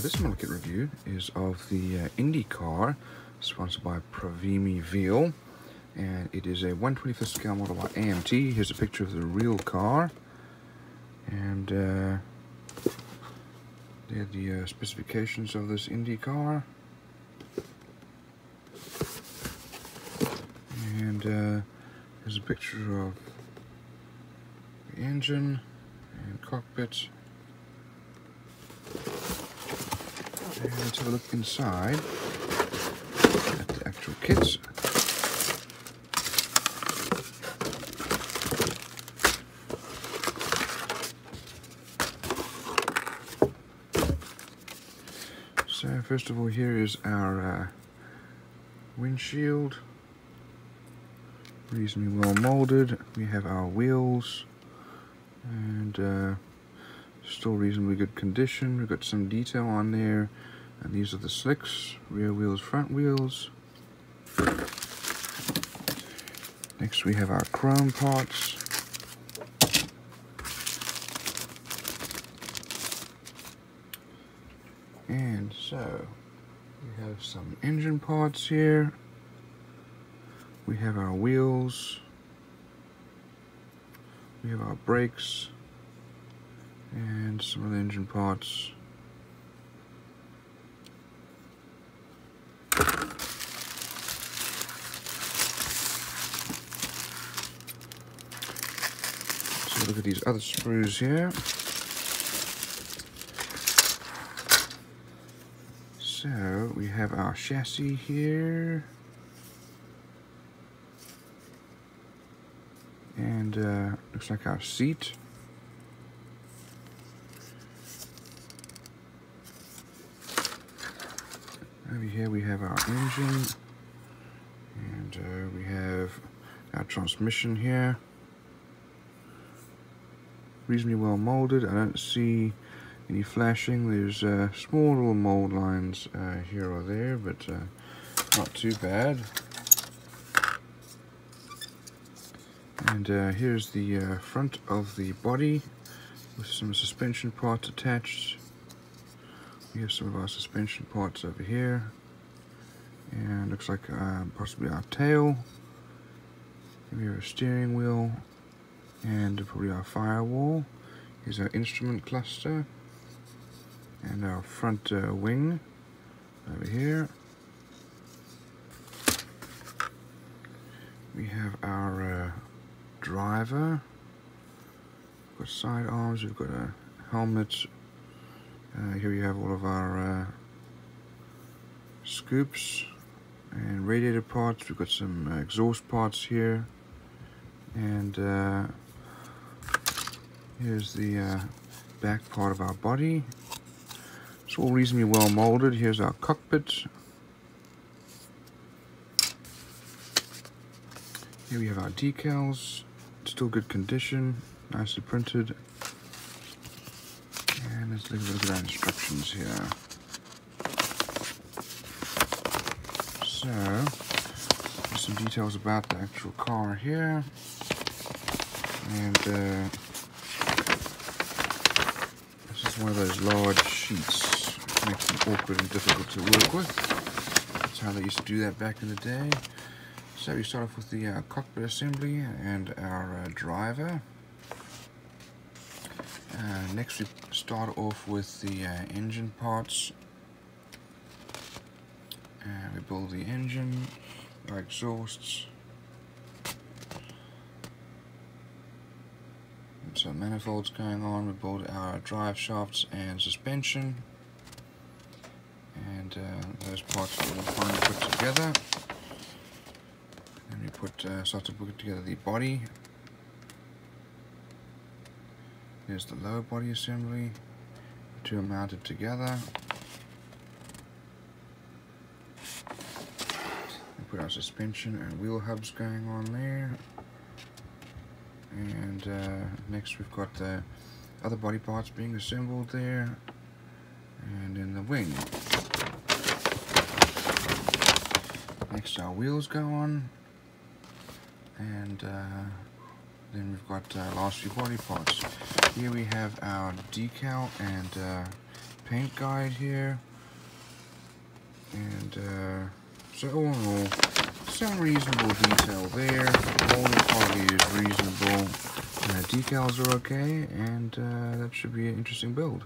This model kit review is of the IndyCar, sponsored by Provimi Lola, and it is a 1/25th scale model by AMT. Here's a picture of the real car, and there are the specifications of this IndyCar. And here's a picture of the engine and cockpits. And let's have a look inside at the actual kits. So first of all, here is our windshield, reasonably well molded. We have our wheels, and still reasonably good condition. We've got some detail on there, and these are the slicks, rear wheels, front wheels. Next we have our chrome parts. And so we have some engine parts here. We have our wheels. We have our brakes and some of the engine parts. So look at these other screws here. So we have our chassis here, and looks like our seat. Over here we have our engine, and we have our transmission here. Reasonably well molded. I don't see any flashing. There's small little mold lines here or there, but not too bad. And here's the front of the body with some suspension parts attached. We have some of our suspension parts over here, and looks like possibly our tail. We have a steering wheel, and probably our firewall. Here's our instrument cluster, and our front wing over here. We have our driver. We've got side arms, we've got a helmet. Here we have all of our scoops and radiator parts. We've got some exhaust parts here, and here's the back part of our body. It's all reasonably well molded. Here's our cockpit. Here we have our decals, still good condition, nicely printed. And let's look at our instructions here. So, there's some details about the actual car here. And this is one of those large sheets. It makes them awkward and difficult to work with. That's how they used to do that back in the day. So we start off with the cockpit assembly and our driver. Next we start off with the engine parts. We build the engine, our exhausts, and some manifolds going on. We build our drive shafts and suspension, and those parts are all finally put together. Then we start to put together the body. Here's the lower body assembly. The two are mounted together. We put our suspension and wheel hubs going on there. And next we've got the other body parts being assembled there. And in the wing. Next our wheels go on. And Then we've got last few body parts. Here we have our decal and paint guide here. And so all in all, some reasonable detail there. Molding quality is reasonable. Decals are okay, and that should be an interesting build.